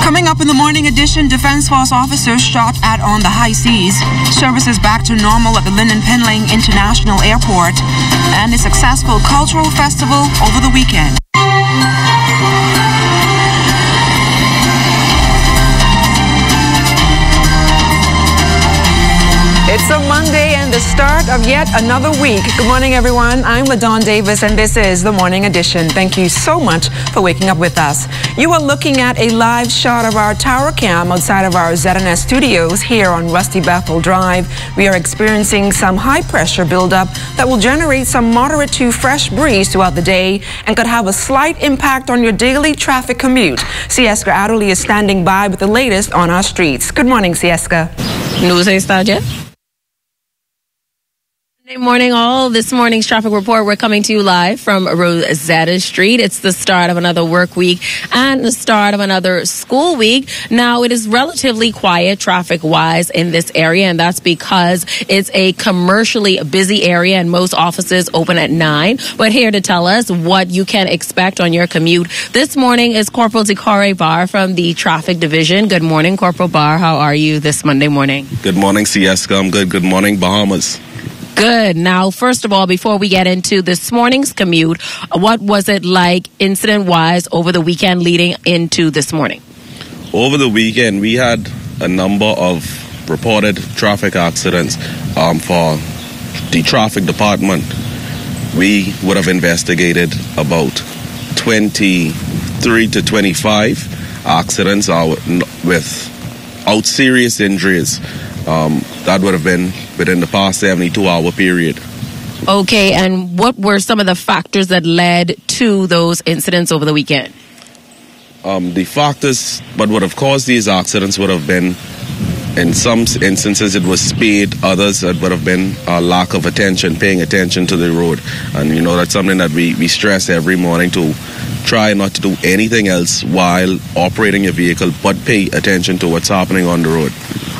Coming up in the morning edition, Defense Force officers shot at on the high seas. Services back to normal at the Lynden Pinling International Airport. And a successful cultural festival over the weekend. It's a Monday and the start of yet another week. Good morning, everyone. I'm LaDawn Davis, and this is the Morning Edition. Thank you so much for waking up with us. You are looking at a live shot of our tower cam outside of our ZNS studios here on Rusty Bethel Drive. We are experiencing some high-pressure buildup that will generate some moderate to fresh breeze throughout the day and could have a slight impact on your daily traffic commute. Sieska Adderley is standing by with the latest on our streets. Good morning, Sieska. News Estadia. Good morning, all. This morning's traffic report, we're coming to you live from Rosetta Street. It's the start of another work week and the start of another school week. Now, it is relatively quiet traffic-wise in this area, and that's because it's a commercially busy area and most offices open at 9. But here to tell us what you can expect on your commute this morning is Corporal Decore Barr from the Traffic Division. Good morning, Corporal Barr. How are you this Monday morning? Good morning, Sieska. I'm good. Good morning, Bahamas. Good. Now, first of all, before we get into this morning's commute, what was it like incident-wise over the weekend leading into this morning? Over the weekend, we had a number of reported traffic accidents for the traffic department. We would have investigated about 23 to 25 accidents without serious injuries. That would have been within the past 72-hour period. Okay, and what were some of the factors that led to those incidents over the weekend? The factors that would have caused these accidents would have been, in some instances, it was speed. Others, it would have been a lack of attention, paying attention to the road. And, you know, that's something that we stress every morning, to try not to do anything else while operating your vehicle, but pay attention to what's happening on the road.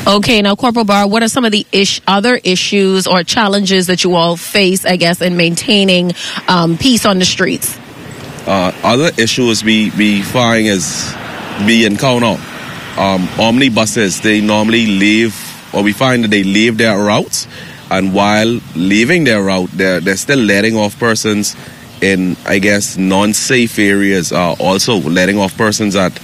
Okay, now, Corporal Barr, what are some of the other issues or challenges that you all face, I guess, in maintaining peace on the streets? Other issues we find is we encounter omnibuses. They normally leave, or we find that they leave their routes, and while leaving their route, they're still letting off persons in, I guess, non-safe areas, also letting off persons at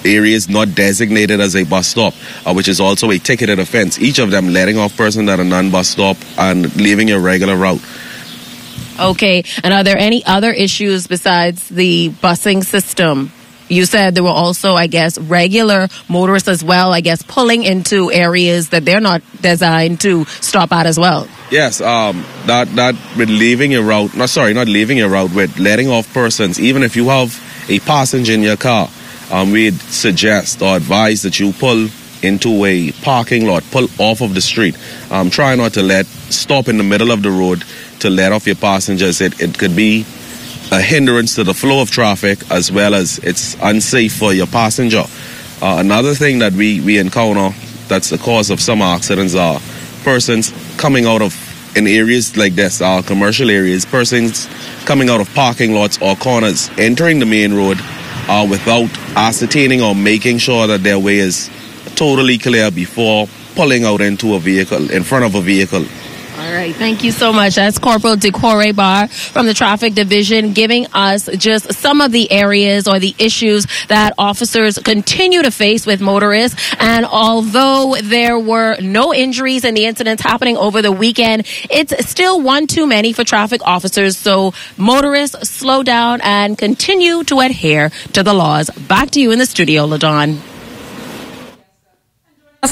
areas not designated as a bus stop, which is also a ticketed offense. Each of them letting off persons at a non-bus stop and leaving your regular route. Okay, and are there any other issues besides the busing system? You said there were also, I guess, regular motorists as well, I guess, pulling into areas that they're not designed to stop at as well. Yes, that with leaving your route, not leaving your route, with letting off persons, even if you have a passenger in your car, we'd suggest or advise that you pull into a parking lot, pull off of the street. Try not to stop in the middle of the road to let off your passengers. It could be a hindrance to the flow of traffic, as well as it's unsafe for your passenger. Another thing that we encounter that's the cause of some accidents are persons coming out of, in areas like this, commercial areas, persons coming out of parking lots or corners, entering the main road without ascertaining or making sure that their way is totally clear before pulling out into a vehicle, in front of a vehicle. All right, thank you so much. That's Corporal Decore Barr from the Traffic Division, giving us just some of the areas or the issues that officers continue to face with motorists. And although there were no injuries in the incidents happening over the weekend, it's still one too many for traffic officers. So motorists, slow down and continue to adhere to the laws. Back to you in the studio, LaDawn.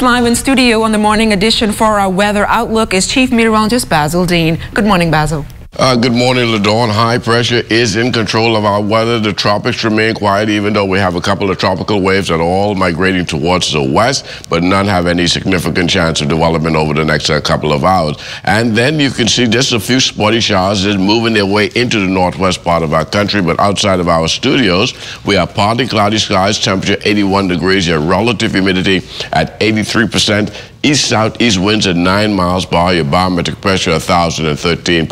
Live in studio on the Morning Edition for our weather outlook is Chief Meteorologist Basil Dean. Good morning, Basil. Good morning, LaDawn. High pressure is in control of our weather. The tropics remain quiet, even though we have a couple of tropical waves that are all migrating towards the west, but none have any significant chance of development over the next couple of hours. And then you can see just a few spotty showers just moving their way into the northwest part of our country, but outside of our studios, we have partly cloudy skies, temperature 81 degrees, your relative humidity at 83%. East-southeast winds at 9 miles per hour, your barometric pressure 1,013.0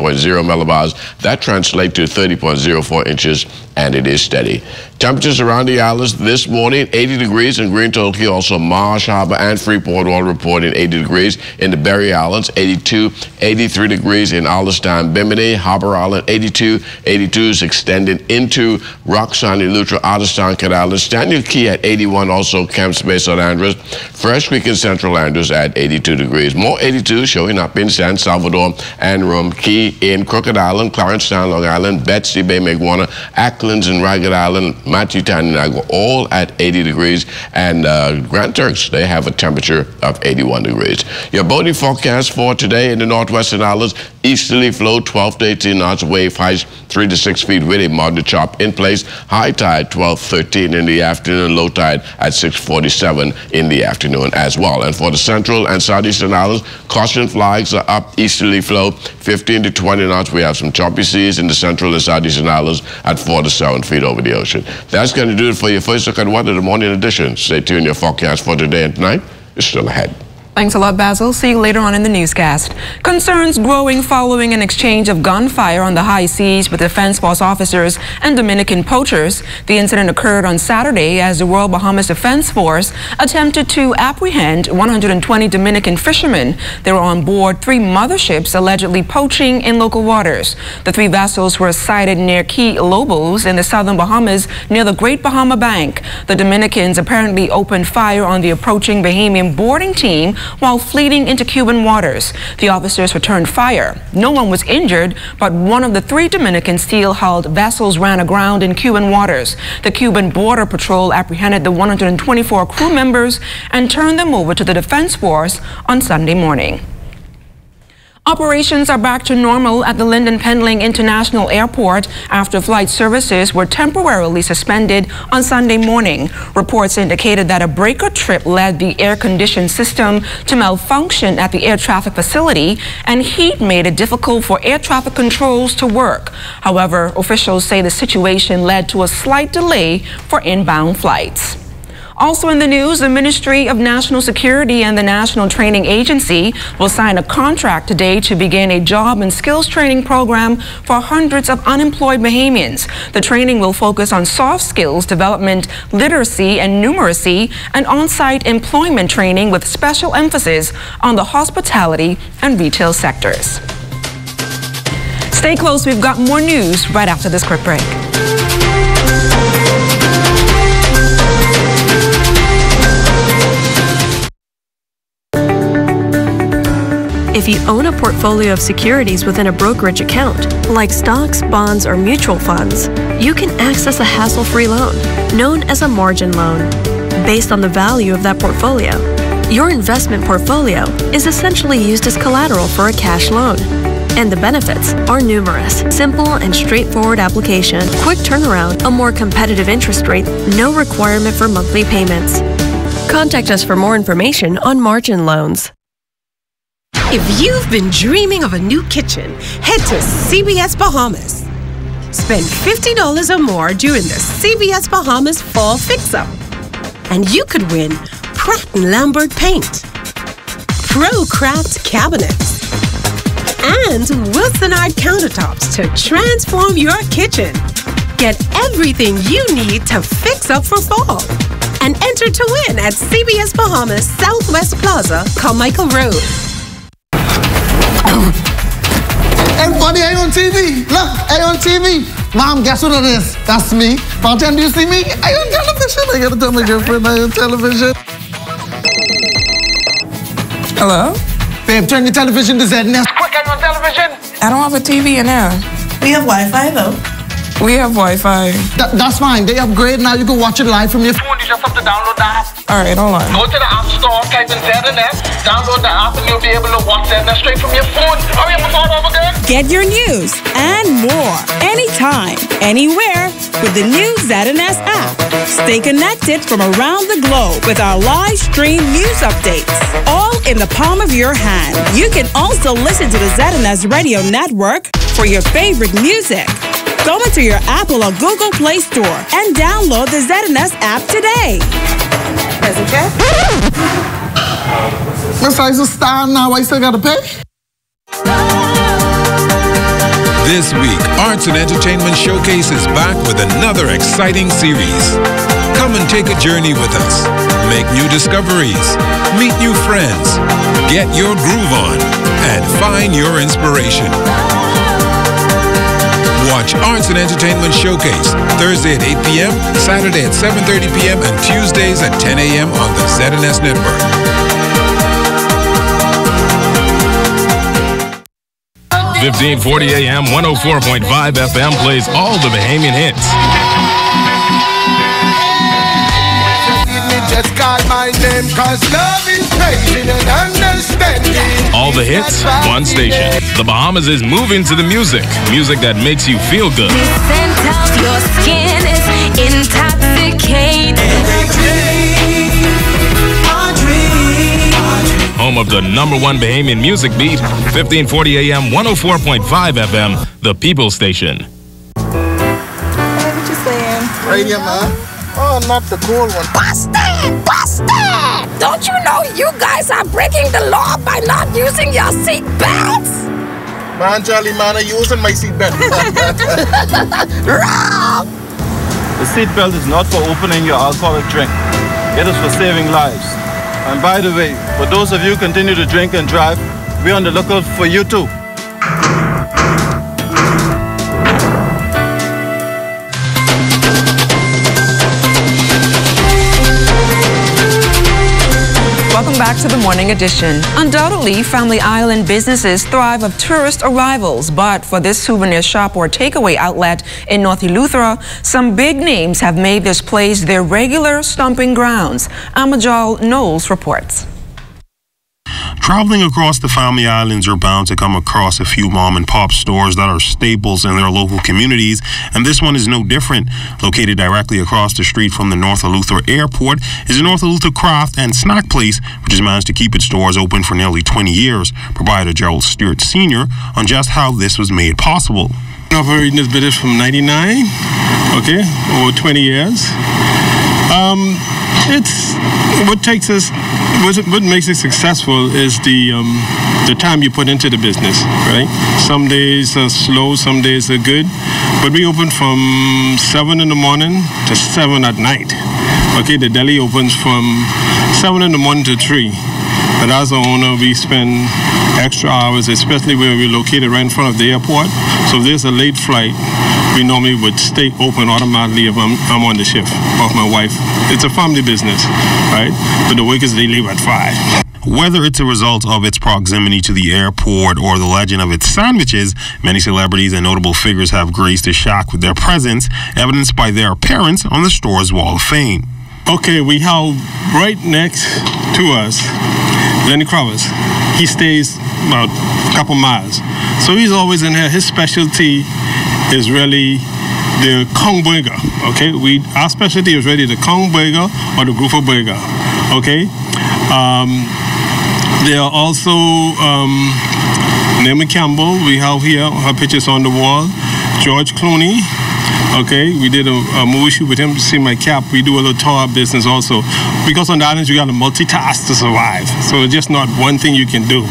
millibars. That translates to 30.04 inches and it is steady. Temperatures around the islands this morning, 80 degrees in Green Tokyo, also Marsh Harbor and Freeport all reporting 80 degrees. In the Berry Islands, 82, 83 degrees in Allenstown, Bimini, Harbor Island, 82, 82 is extending into Roxon, ELEUTHERA, Otterstown, Cat Island, Daniel Key at 81, also Camps Bay, St. Andrews, Fresh Creek in Central Andrews at 82 degrees. More 82 showing up in San Salvador and Rome, Key in Crooked Island, Clarencetown, Long Island, Betsy Bay, Maguana, Acklands and Ragged Island, Matthewtown and Niagara, all at 80 degrees. And Grand Turks, they have a temperature of 81 degrees. Your boating forecast for today in the northwestern islands, easterly flow 12 to 18 knots, wave heights 3 to 6 feet with a moderate chop in place. High tide 12:13 in the afternoon, low tide at 6:47 in the afternoon as well. And for the central and southeastern islands, caution flags are up, easterly flow 15 to 20 knots. We have some choppy seas in the central and southeastern islands at 4 to 7 feet over the ocean. That's going to do it for your first look at weather, the morning edition. Stay tuned. Your forecast for today and tonight is still ahead. Thanks a lot, Basil. See you later on in the newscast. Concerns growing following an exchange of gunfire on the high seas with Defense Force officers and Dominican poachers. The incident occurred on Saturday as the Royal Bahamas Defense Force attempted to apprehend 120 Dominican fishermen. They were on board 3 motherships allegedly poaching in local waters. The 3 vessels were sighted near Key Lobos in the southern Bahamas near the Great Bahama Bank. The Dominicans apparently opened fire on the approaching Bahamian boarding team while fleeing into Cuban waters. The officers returned fire. No one was injured, but one of the 3 Dominican steel-hulled vessels ran aground in Cuban waters. The Cuban Border Patrol apprehended the 124 crew members and turned them over to the Defense Force on Sunday morning. Operations are back to normal at the Lyndon Pendling International Airport after flight services were temporarily suspended on Sunday morning. Reports indicated that a breaker trip led the air-conditioned system to malfunction at the air traffic facility, and heat made it difficult for air traffic controls to work. However, officials say the situation led to a slight delay for inbound flights. Also in the news, the Ministry of National Security and the National Training Agency will sign a contract today to begin a job and skills training program for hundreds of unemployed Bahamians. The training will focus on soft skills development, literacy and numeracy, and on-site employment training with special emphasis on the hospitality and retail sectors. Stay close, we've got more news right after this quick break. If you own a portfolio of securities within a brokerage account, like stocks, bonds, or mutual funds, you can access a hassle-free loan, known as a margin loan, based on the value of that portfolio. Your investment portfolio is essentially used as collateral for a cash loan. And the benefits are numerous. Simple and straightforward application, quick turnaround, a more competitive interest rate, no requirement for monthly payments. Contact us for more information on margin loans. If you've been dreaming of a new kitchen, head to CBS Bahamas. Spend $50 or more during the CBS Bahamas Fall Fix-Up. And you could win Pratt & Lambert paint, Pro Craft cabinets, and Wilson Art countertops to transform your kitchen. Get everything you need to fix up for fall. And enter to win at CBS Bahamas Southwest Plaza, Carmichael Road. Everybody, I on TV. Look, I on TV. Mom, guess what it is? That's me. Bartender, do you see me? I on television. I gotta tell my girlfriend I on television. Hello? Babe, turn your television to ZNS. Quick, I on television. I don't have a TV in there. We have Wi-Fi though. We have Wi-Fi. That's fine. They upgrade now. You can watch it live from your phone. You just have to download the app. All right, hold on. Go to the App Store, type in ZNS, download the app, and you'll be able to watch ZNS straight from your phone. Hurry up and start over again. Get your news and more anytime, anywhere with the new ZNS app. Stay connected from around the globe with our live stream news updates, all in the palm of your hand. You can also listen to the ZNS Radio Network for your favorite music. Go into your Apple or Google Play Store and download the ZNS app today. Present check? Miss, I just stand now. I still gotta pay? This week, Arts and Entertainment Showcase is back with another exciting series. Come and take a journey with us. Make new discoveries, meet new friends, get your groove on, and find your inspiration. Watch Arts and Entertainment Showcase Thursday at 8 p.m., Saturday at 7:30 p.m., and Tuesdays at 10 a.m. on the ZNS Network. 1540 AM, 104.5 FM plays all the Bahamian hits. Just call my name, 'cause love is crazy and understanding. All the hits, one station. The Bahamas is moving to the music. Music that makes you feel good. The scent of your skin is intoxicating. Home of the #1 Bahamian music beat, 1540 AM, 104.5 FM, the People Station. Hey, what you saying? Right here, man. Oh, not the cool one. Busted! Busted! Don't you know you guys are breaking the law by not using your seat belts? Man, Charlie, man, I'm using my seat belt. Wrong! The seat belt is not for opening your alcoholic drink. It is for saving lives. And by the way, for those of you who continue to drink and drive, we're on the lookout for you too. Welcome back to the Morning Edition. Undoubtedly, Family Island businesses thrive of tourist arrivals, but for this souvenir shop or takeaway outlet in North Eleuthera, some big names have made this place their regular stomping grounds. Amajal Knowles reports. Traveling across the Family Islands, you're bound to come across a few mom-and-pop stores that are staples in their local communities, and this one is no different. Located directly across the street from the North Eleuthera Airport is the North Eleuthera Craft and Snack Place, which has managed to keep its doors open for nearly 20 years. Proprietor Gerald Stewart Sr. on just how this was made possible. I've been operating this business from 99, okay, over 20 years. It's what makes it successful is the time you put into the business, right? Some days are slow, some days are good, but we open from 7 in the morning to 7 at night. Okay, the deli opens from 7 in the morning to 3. But as an owner, we spend extra hours, especially where we're located right in front of the airport. So if there's a late flight, we normally would stay open automatically if I'm on the shift of my wife. It's a family business, right? But the workers, they leave at 5. Whether it's a result of its proximity to the airport or the legend of its sandwiches, many celebrities and notable figures have graced the shack with their presence, evidenced by their appearance on the store's Wall of Fame. Okay, we have right next to us Lenny Kravitz. He stays about a couple miles. So he's always in here. His specialty is really the Kong burger, okay? Our specialty is really the Kong burger or the Grouper burger, okay? There are also Naomi Campbell. We have here her pictures on the wall. George Clooney. Okay, we did a movie shoot with him to see my cap. We do a little tour business also. Because on the islands, you got to multitask to survive. So it's just not one thing you can do.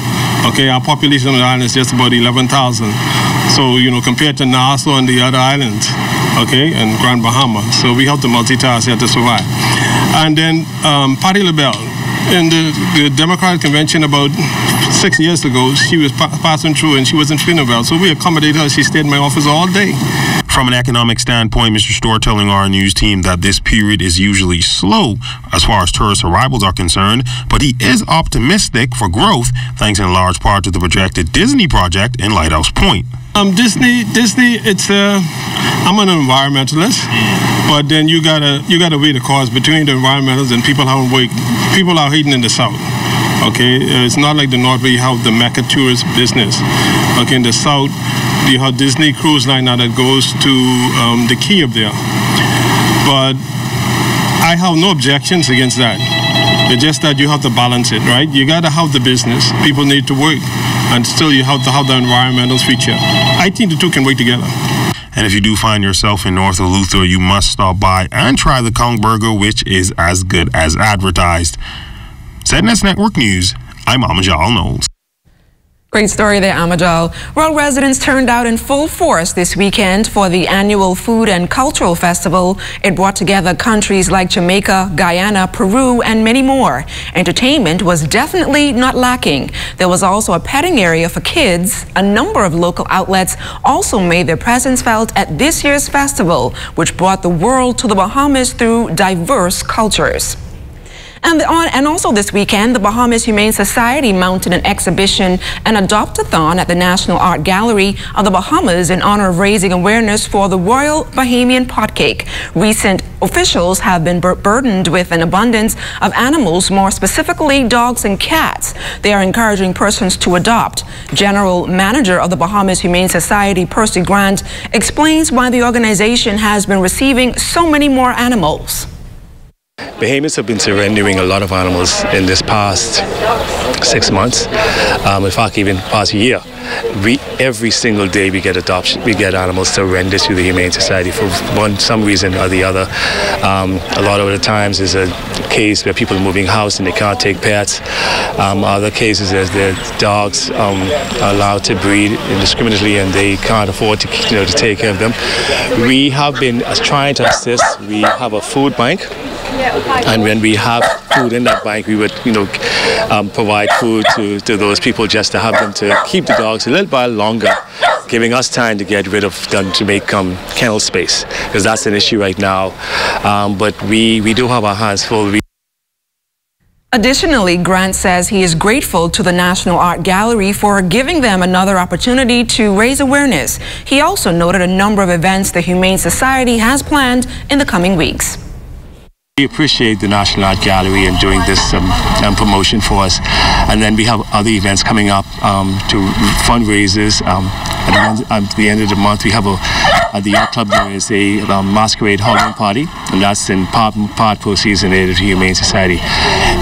Okay, our population on the island is just about 11,000. So, you know, compared to Nassau and the other islands, okay, and Grand Bahama. So we have to multitask here to survive. And then Patti LaBelle. In the Democratic Convention about 6 years ago, she was passing through and she wasn't feeling well. So we accommodated her. She stayed in my office all day. From an economic standpoint, Mr. Storr telling our news team that this period is usually slow as far as tourist arrivals are concerned, but he is optimistic for growth thanks in large part to the projected Disney project in Lighthouse Point. Disney, it's I'm an environmentalist, but then you gotta weigh the cost between the environmentalists and people having work. People are hating in the South. Okay, it's not like the North where you have the Mecca tourist business. Okay, in the South, you have Disney cruise line now that goes to the key up there. But I have no objections against that. It's just that you have to balance it, right? You got to have the business. People need to work. And still you have to have the environmental feature. I think the two can work together. And if you do find yourself in North Eleuthera, you must stop by and try the Kong Burger, which is as good as advertised. ZNS Network News, I'm Amajal Knowles. Great story there, Amadal. Well, residents turned out in full force this weekend for the annual Food and Cultural Festival. It brought together countries like Jamaica, Guyana, Peru, and many more. Entertainment was definitely not lacking. There was also a petting area for kids. A number of local outlets also made their presence felt at this year's festival, which brought the world to the Bahamas through diverse cultures. And also this weekend, the Bahamas Humane Society mounted an exhibition, an adopt-a-thon at the National Art Gallery of the Bahamas in honor of raising awareness for the Royal Bahamian Potcake. Recent officials have been burdened with an abundance of animals, more specifically dogs and cats. They are encouraging persons to adopt. General Manager of the Bahamas Humane Society, Percy Grant, explains why the organization has been receiving so many more animals. Bahamas have been surrendering a lot of animals in this past 6 months, in fact even past year. Every single day we get adoption, we get animals surrendered to the Humane Society for some reason or the other. A lot of the times is a case where people are moving house and they can't take pets. Other cases is the dogs are allowed to breed indiscriminately and they can't afford to, to take care of them. We have been trying to assist. We have a food bank. And when we have food in that bank, we would, provide food to those people just to have them to keep the dogs a little while longer, giving us time to get rid of them to make kennel space, because that's an issue right now. But we do have our hands full. Additionally, Grant says he is grateful to the National Art Gallery for giving them another opportunity to raise awareness. He also noted a number of events the Humane Society has planned in the coming weeks. We appreciate the National Art Gallery and doing this promotion for us. And then we have other events coming up to fundraisers. At the end of the month, we have at the Yacht Club, there is a masquerade Halloween party, and that's in part proceeds donated to Humane Society.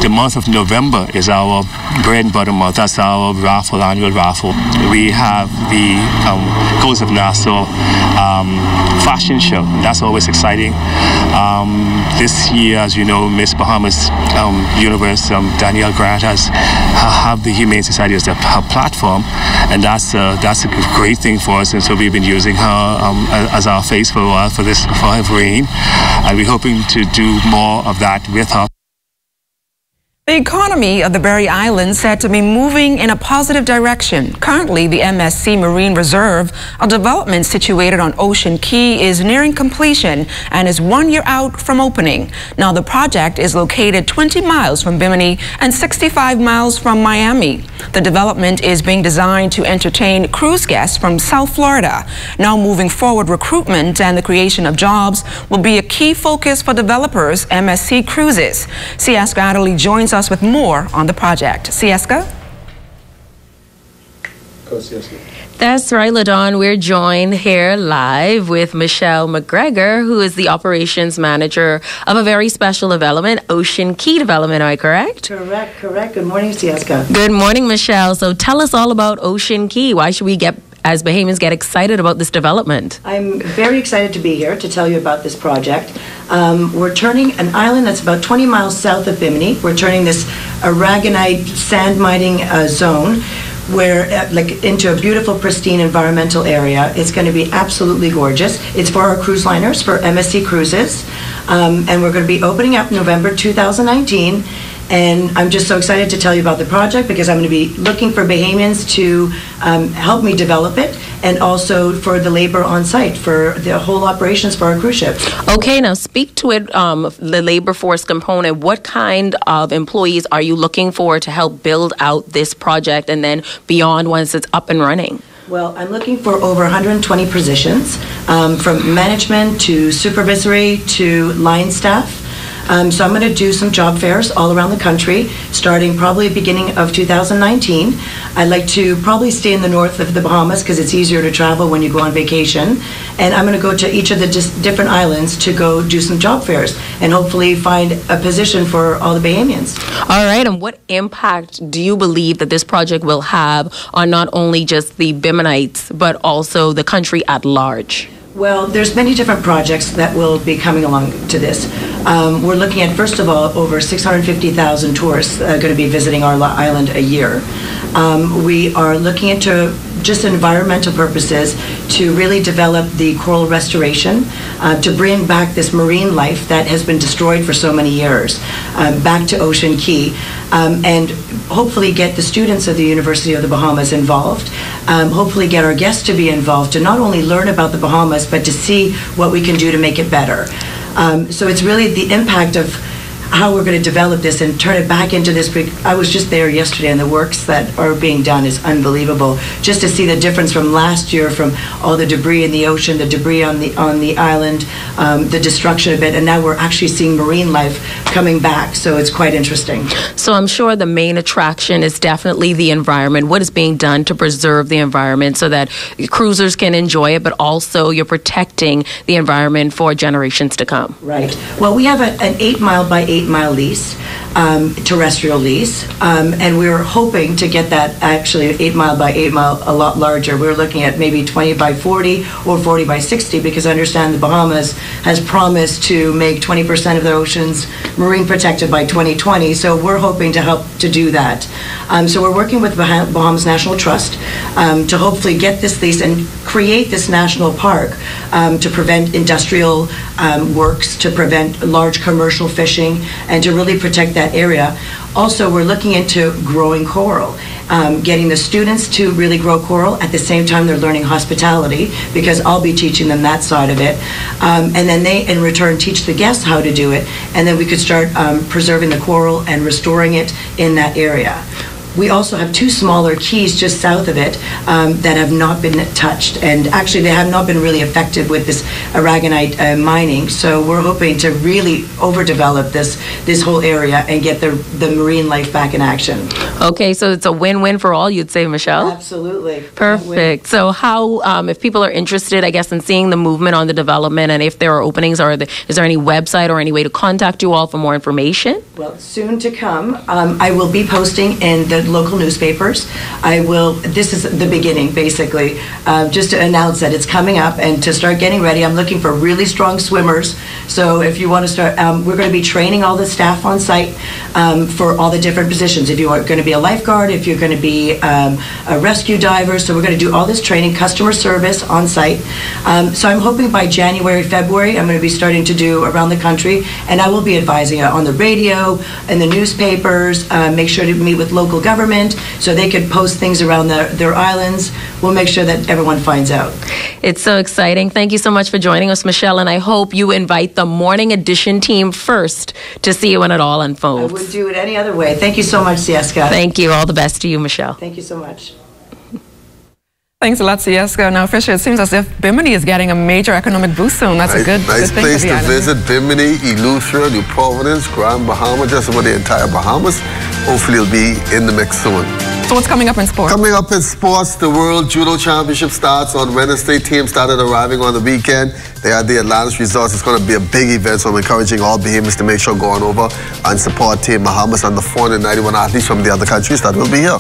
The month of November is our bread and butter month. That's our annual raffle. We have the Coast of Nassau fashion show. That's always exciting. This year, as you know, Miss Bahamas Universe, Danielle Grant have the Humane Society as her platform, and that's a great thing for us. And so we've been using her as our face for a while for her reign, and we're hoping to do more of that with her. The economy of the Berry Islands said to be moving in a positive direction. Currently, the M.S.C. Marine Reserve, a development situated on Ocean Key, is nearing completion and is 1 year out from opening. Now, the project is located 20 miles from Bimini and 65 miles from Miami. The development is being designed to entertain cruise guests from South Florida. Now, moving forward, recruitment and the creation of jobs will be a key focus for developers M.S.C. Cruises. Sieska Adderley joins us with more on the project. Sieska? That's right, LaDawn. We're joined here live with Michelle McGregor, who is the operations manager of a very special development, Ocean Key Development. Am I correct? Correct. Good morning, Sieska. Good morning, Michelle. So tell us all about Ocean Key. Why should we as Bahamians get excited about this development? I'm very excited to be here to tell you about this project. We're turning an island that's about 20 miles south of Bimini. We're turning this aragonite sand mining zone into a beautiful, pristine environmental area. It's going to be absolutely gorgeous. It's for our cruise liners, for M.S.C. Cruises, and we're going to be opening up November 2019. And I'm just so excited to tell you about the project because I'm going to be looking for Bahamians to help me develop it, and also for the labor on site for the whole operations for our cruise ships. Okay, now speak to it, the labor force component. What kind of employees are you looking for to help build out this project and then beyond once it's up and running? Well, I'm looking for over 120 positions, from management to supervisory to line staff. So I'm going to do some job fairs all around the country, starting probably beginning of 2019. I'd like to probably stay in the north of the Bahamas because it's easier to travel when you go on vacation. And I'm going to go to each of the different islands to go do some job fairs and hopefully find a position for all the Bahamians. All right, and what impact do you believe that this project will have on not only just the Biminites, but also the country at large? Well, there's many different projects that will be coming along to this. We're looking at, first of all, over 650,000 tourists going to be visiting our island a year. We are looking into just environmental purposes to really develop the coral restoration, to bring back this marine life that has been destroyed for so many years, back to Ocean Key, and hopefully get the students of the University of the Bahamas involved, hopefully get our guests to be involved, to not only learn about the Bahamas, but to see what we can do to make it better. So it's really the impact of how we're going to develop this and turn it back into this. I was just there yesterday, and the works that are being done is unbelievable. Just to see the difference from last year, from all the debris in the ocean, the debris on the island, the destruction of it, and now we're actually seeing marine life coming back. So it's quite interesting. So I'm sure the main attraction is definitely the environment. What is being done to preserve the environment so that cruisers can enjoy it, but also you're protecting the environment for generations to come. Right. Well, we have an 8 mile by 8 mile lease, terrestrial lease, and we're hoping to get that actually 8 mile by 8 mile a lot larger. We're looking at maybe 20 by 40 or 40 by 60, because I understand the Bahamas has promised to make 20% of their oceans marine protected by 2020, so we're hoping to help to do that. So we're working with Bahamas National Trust to hopefully get this lease and create this national park to prevent industrial works, to prevent large commercial fishing, and to really protect that area. Also, we're looking into growing coral, getting the students to really grow coral. At the same time, they're learning hospitality, because I'll be teaching them that side of it. And then they, in return, teach the guests how to do it. And then we could start preserving the coral and restoring it in that area. We also have 2 smaller keys just south of it that have not been touched, and actually they have not been really affected with this aragonite mining. So we're hoping to really overdevelop this whole area and get the marine life back in action. Okay, so it's a win-win for all, you'd say, Michelle? Absolutely. Perfect. So how, if people are interested, I guess, in seeing the movement on the development, and if there are openings, is there any website or any way to contact you all for more information? Well, soon to come. I will be posting in the local newspapers. This is the beginning, basically, just to announce that it's coming up and to start getting ready. I'm looking for really strong swimmers. So if you want to start, we're going to be training all the staff on site for all the different positions. If you are going to be a lifeguard, if you're going to be a rescue diver. So we're going to do all this training, customer service on site. So I'm hoping by January, February, I'm going to be starting to do around the country, and I will be advising on the radio and the newspapers. Make sure to meet with local government so they could post things around their islands. We'll make sure that everyone finds out. It's so exciting. Thank you so much for joining us, Michelle, and I hope you invite the Morning Edition team first to see when it all unfolds. I wouldn't do it any other way. Thank you so much, Sieska. Thank you. All the best to you, Michelle. Thank you so much. Thanks a lot, Sieska. Now, Fisher, it seems as if Bimini is getting a major economic boost soon. That's a good nice thing place for the to island. visit. Bimini, ELEUTHERA, New Providence, Grand Bahama, just about the entire Bahamas. Hopefully it'll be in the mix soon. So what's coming up in sports? Coming up in sports, the World Judo Championship starts on Wednesday. Teams started arriving on the weekend. They are the Atlantis Resorts. It's going to be a big event, so I'm encouraging all Bahamians to make sure go on over and support Team Bahamas and the 491 athletes from the other countries that will be here.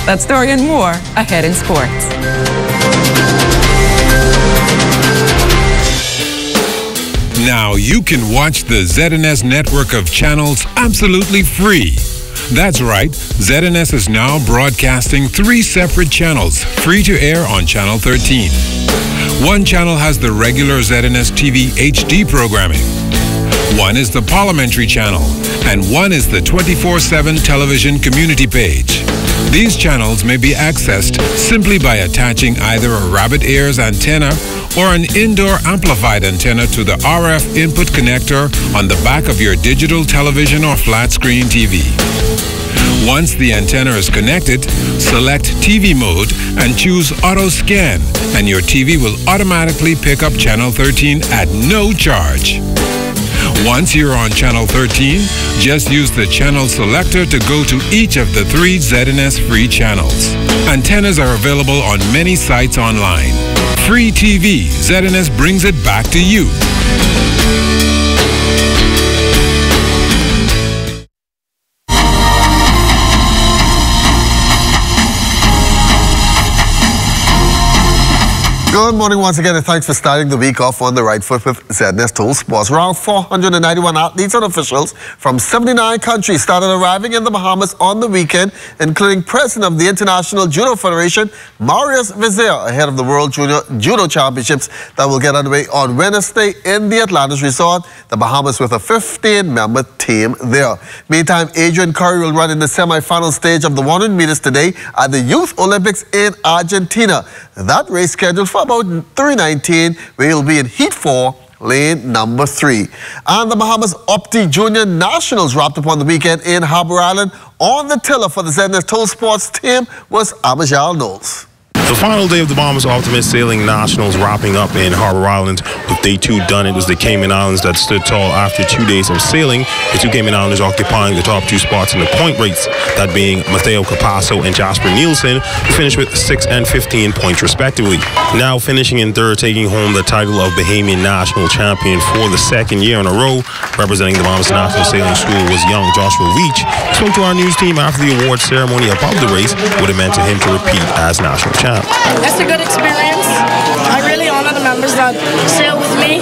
That story and more ahead in sports. Now you can watch the ZNS network of channels absolutely free. That's right, ZNS is now broadcasting 3 separate channels, free to air on Channel 13. One channel has the regular ZNS TV HD programming. One is the Parliamentary channel, and one is the 24/7 television community page. These channels may be accessed simply by attaching either a rabbit ears antenna or an indoor amplified antenna to the RF input connector on the back of your digital television or flat screen TV. Once the antenna is connected, select TV mode and choose Auto Scan, and your TV will automatically pick up Channel 13 at no charge. Once you're on Channel 13, just use the channel selector to go to each of the 3 ZNS free channels. Antennas are available on many sites online. Free TV, ZNS brings it back to you. Good morning once again, and thanks for starting the week off on the right foot with ZNS Total Sports. Around 491 athletes and officials from 79 countries started arriving in the Bahamas on the weekend, including President of the International Judo Federation, Marius Vizera, ahead of the World Judo Championships that will get underway on Wednesday in the Atlantis Resort, the Bahamas, with a 15-member team there. Meantime, Adrian Curry will run in the semi-final stage of the 100 meters today at the Youth Olympics in Argentina. That race scheduled for about 3:19, where he'll be in Heat 4, lane number 3. And the Bahamas Opti Junior Nationals wrapped up on the weekend in Harbour Island. On the tiller for the ZNS Total Sports team was Amajal Knowles. The final day of the Bahamas Ultimate Sailing Nationals wrapping up in Harbour Island. With day 2 done, it was the Cayman Islands that stood tall after 2 days of sailing. The 2 Cayman Islanders occupying the top 2 spots in the point rates, that being Mateo Capasso and Jasper Nielsen, who finished with 6 and 15 points respectively. Now finishing in third, taking home the title of Bahamian National Champion for the 2nd year in a row, representing the Bahamas National Sailing School, was young Joshua Leach. He spoke to our news team after the award ceremony about the race, what it meant to him to repeat as national champ. It's a good experience. I really honor the members that sail with me.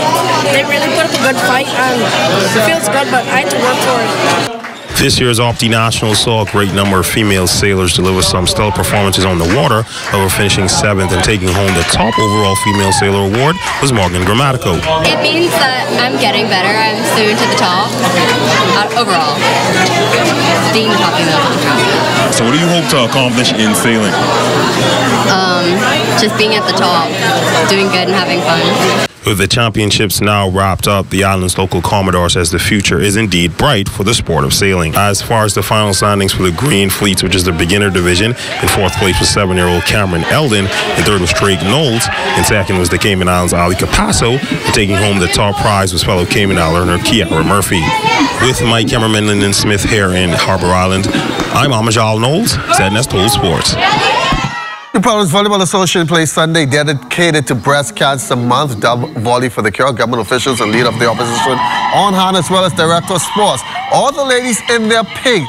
They really put up a good fight, and it feels good, but I had to work for it. This year's Opti Nationals saw a great number of female sailors deliver some stellar performances on the water, however finishing 7th and taking home the top overall female sailor award was Morgan Grammatico. It means that I'm getting better. I'm soon to the top overall. Being the top female to the top. So what do you hope to accomplish in sailing? Just being at the top, doing good and having fun. With the championships now wrapped up, the island's local Commodore says the future is indeed bright for the sport of sailing. As far as the final standings for the Green Fleets, which is the beginner division, in 4th place was 7-year-old Cameron Eldon, in 3rd was Craig Knowles, in 2nd was the Cayman Islands' Ali Capasso, and taking home the top prize was fellow Cayman Island learner Kiara Murphy. With my cameraman Lyndon Smith here in Harbour Island, I'm Amajal Knowles, ZNS Total Sports. The Providence Volleyball Association plays Sunday dedicated to Breast Cancer Month. Dub Volley for the Cure. Government officials and leader of the opposition on hand, as well as director of sports. All the ladies in their pig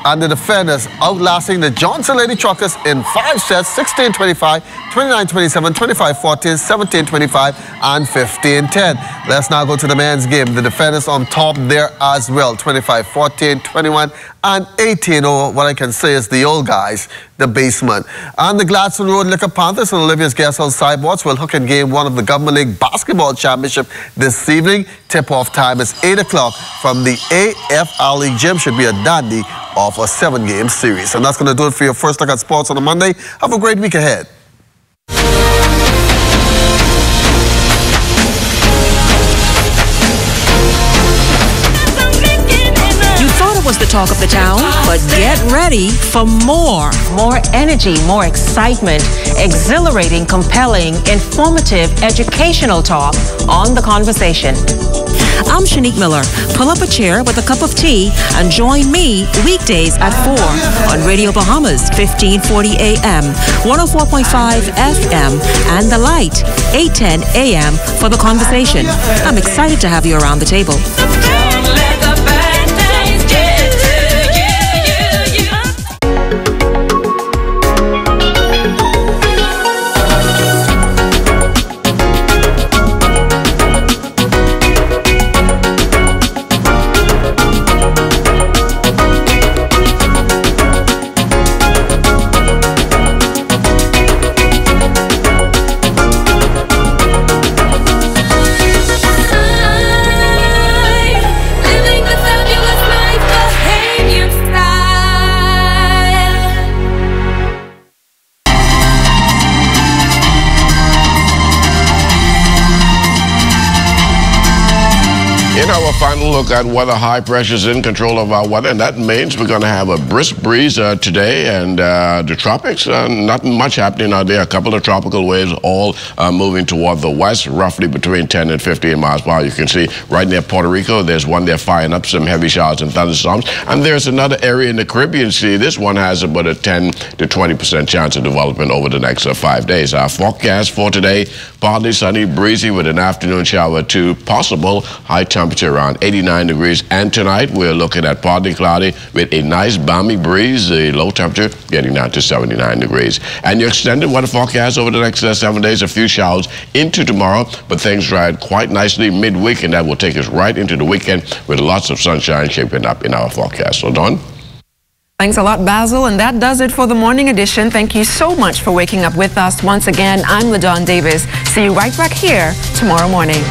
and the defenders outlasting the Johnson Lady Truckers in 5 sets, 16-25, 29-27, 25-14, 17-25, and 15-10. Let's now go to the men's game. The defenders on top there as well, 25-14, 21, and 18-0. What I can say is the old guys, the basement. And the Gladstone Road Liquor Panthers and Olivia's Guesthouse Sideboards will hook in game 1 of the Government League Basketball Championship this evening. Tip-off time is 8 o'clock from the AFR League Gym. Should be a dandy of a 7-game series. And that's going to do it for your first look at sports on a Monday. Have a great week ahead. Was the talk of the town, but get ready for more. More energy, more excitement, exhilarating, compelling, informative, educational talk on The Conversation. I'm Shanique Miller. Pull up a chair with a cup of tea and join me weekdays at 4 on Radio Bahamas, 1540 AM, 104.5 FM, and The Light, 810 AM for The Conversation. I'm excited to have you around the table. Final look at weather. High pressure is in control of our weather, and that means we're going to have a brisk breeze today, and the tropics, not much happening out there. A couple of tropical waves all moving toward the west, roughly between 10 and 15 miles per hour. You can see right near Puerto Rico, there's one there firing up some heavy showers and thunderstorms, and there's another area in the Caribbean Sea. This one has about a 10 to 20% chance of development over the next 5 days. Our forecast for today, partly sunny, breezy with an afternoon shower or two possible, high temperature around around 89 degrees. And tonight, we're looking at partly cloudy with a nice balmy breeze. The low temperature getting down to 79 degrees. And your extended weather forecast over the next 7 days, a few showers into tomorrow, but things dried quite nicely midweek, and that will take us right into the weekend with lots of sunshine shaping up in our forecast. So, Dawn? Thanks a lot, Basil, and that does it for the morning edition. Thank you so much for waking up with us. Once again, I'm LaDawn Davis. See you right back here tomorrow morning.